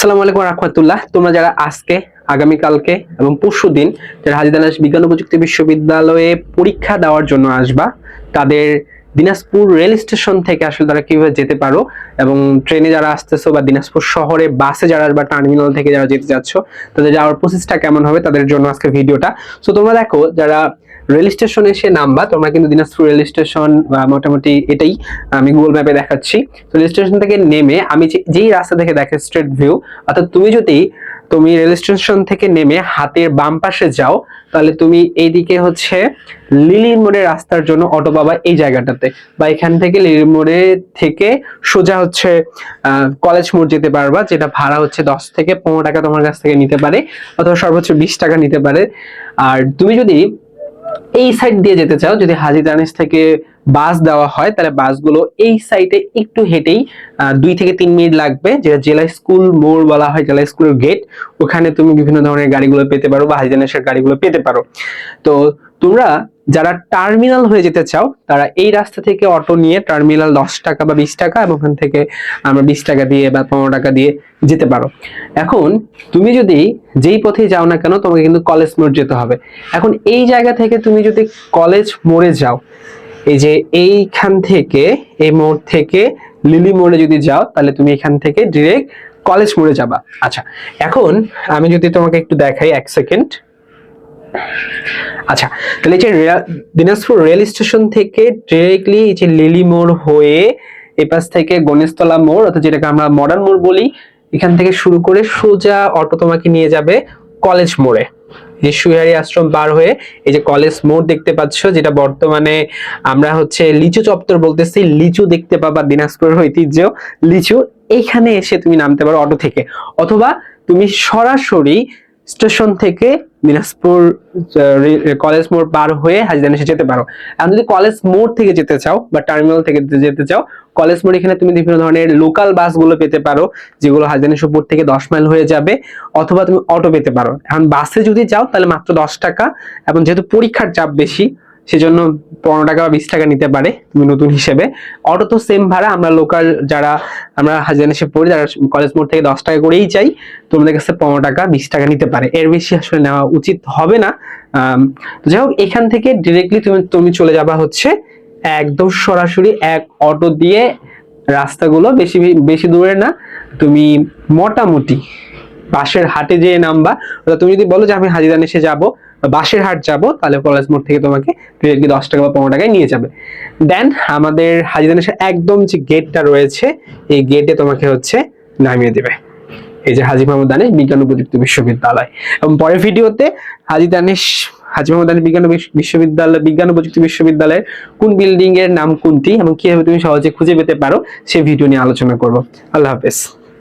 আসসালামু আলাইকুম রাহমাতুল্লাহ। তোমরা যারা আজকে আগামীকালকে এবং পরশুদিন যারা হাজী দানেশ বিজ্ঞান ও প্রযুক্তি বিশ্ববিদ্যালয়ে পরীক্ষা দেওয়ার জন্য আসবা, তাদের দিনাজপুর রেল স্টেশন থেকে আসলে তারা কিভাবে যেতে পারো এবং ট্রেনে যারা আসতেছো বা দিনাজপুর শহরে বাসে যারা আসবা, টার্মিনাল থেকে যারা যেতে যাচ্ছ, তাদের যাওয়ার প্রসেসটা কেমন হবে তাদের জন্য আজকের ভিডিওটা। সো তোমরা দেখো, যারা রেল স্টেশনে এসে নামবা, তোমরা কিন্তু দিনাজপুর রেল স্টেশন মোটামুটি এটাই আমি গুগল ম্যাপে দেখাচ্ছি। তো রেল স্টেশন থেকে নেমে আমি যেই রাস্তা থেকে দেখে স্ট্রেট ভিউ, অর্থাৎ তুমি রেল স্টেশন থেকে নেমে হাতের বাম পাশে যাও, তাহলে তুমি এইদিকে হচ্ছে লিলি মোড়ের রাস্তার জন্য অটো পাবা এই জায়গাটাতে, বা এখান থেকে লিলি মোড়ে থেকে সোজা হচ্ছে কলেজ মোড় যেতে পারবা, যেটা ভাড়া হচ্ছে 10 থেকে 15 টাকা তোমার কাছ থেকে নিতে পারে, অথবা সর্বোচ্চ 20 টাকা নিতে পারে। আর তুমি যদি এই সাইড দিয়ে যেতে চাও, যদি হাজী দানেশ থেকে বাস দেওয়া হয়, তাহলে বাসগুলো এই সাইডে একটু হেঁটেই 2 থেকে 3 মিনিট লাগবে, যেটা জেলা স্কুল মোড় বলা হয়, জেলা স্কুলের গেট। ওখানে তুমি বিভিন্ন ধরনের গাড়িগুলো পেতে পারো বা হাজী দানেশের গাড়িগুলো পেতে পারো। তো তোমরা যারা টার্মিনাল হয়ে যেতে চাও, তারা এই রাস্তা থেকে অটো নিয়ে টার্মিনাল 10 টাকা বা 20 টাকা, এবং ওখান থেকে আমরা 20 টাকা দিয়ে বা 15 টাকা দিয়ে যেতে পারো। এখন তুমি যদি যেই পথে যাও না কেন, তোমাকে কিন্তু কলেজ মোড় যেতে হবে। এখন এই জায়গা থেকে তুমি যদি কলেজ মোড়ে যাও, এই যে এইখান থেকে, এই মোড় থেকে লিলি মোড়ে যদি যাও, তাহলে তুমি এখান থেকে ডিরেক্ট কলেজ মোড়ে যাবা। আচ্ছা, এখন আমি যদি তোমাকে একটু দেখাই, 1 সেকেন্ড। আচ্ছা, তাহলে এই যে দিনাজপুর রেল স্টেশন থেকে ডিরেক্টলি এই যে লিলি মোড় হয়ে এই পাশ থেকে গণেশতলা মোড়, অর্থাৎ যেটাকে আমরা মডার্ন মোড় বলি, এখান থেকে শুরু করে সোজা অটো তোমাকে নিয়ে যাবে কলেজ মোড়ে। যে সুইহারি আশ্রম পার হয়ে এই যে কলেজ মোড় দেখতে পাচ্ছ, যেটা বর্তমানে আমরা হচ্ছে লিচু চত্বর বলতেছি, লিচু দেখতে পাবা, দিনাজপুরের ঐতিহ্য লিচু। এইখানে এসে তুমি নামতে পারো অটো থেকে, অথবা তুমি সরাসরি স্টেশন থেকে দিনাজপুর কলেজ মোড় পার হয়ে হাজী দানেশে যেতে পারো। আর যদি কলেজ মোড় থেকে যেতে চাও বা টার্মিনাল থেকে যেতে চাও, কলেজ মোড় এখানে তুমি বিভিন্ন ধরনের লোকাল বাসগুলো পেতে পারো, যেগুলো হাজী দানেশ উপর থেকে 10 মাইল হয়ে যাবে, অথবা তুমি অটো পেতে পারো। এখন বাসে যদি যাও তাহলে মাত্র 10 টাকা, এবং যেহেতু পরীক্ষার চাপ বেশি সেজন্য 15 টাকা বা 20 টাকা নিতে পারে তুমি নতুন হিসেবে। অটো তো সেম ভাড়া, আমরা লোকাল যারা আমরা হাজী দানেশে পড়ি, যারা কলেজ মোড় থেকে 10 টাকা করেই চাই, তোমাদের কাছে 15 টাকা 20 টাকা নিতে পারে, এর বেশি আসলে নেওয়া উচিত হবে না। যাই হোক, এখান থেকে ডিরেক্টলি তুমি চলে যাবা হচ্ছে একদম সরাসরি এক অটো দিয়ে। রাস্তাগুলো বেশি বেশি দূরে না, তুমি মোটামুটি বাঁশের হাটে যেয়ে নামবা। তুমি যদি বলো যে আমি হাজী দানেশে যাবো, বাঁশের হাট যাবো, তাহলে কলেজ মোড় থেকে তোমাকে ডিরেক্টলি 10 টাকা বা 15 টাকায় নিয়ে যাবে। দেন আমাদের হাজী দানেশের একদম যে গেটটা রয়েছে, এই গেটে তোমাকে হচ্ছে নামিয়ে দেবে এই যে হাজী মোহাম্মদ দানেশ বিজ্ঞান ও প্রযুক্তি বিশ্ববিদ্যালয়। এবং পরের ভিডিওতে হাজী মোহাম্মদ দানেশ বিজ্ঞান ও প্রযুক্তি বিশ্ববিদ্যালয়ের কোন বিল্ডিং এর নাম কোনটি এবং কিভাবে তুমি সহজে খুঁজে পেতে পারো, সেই ভিডিও নিয়ে আলোচনা করব। আল্লাহ হাফেজ।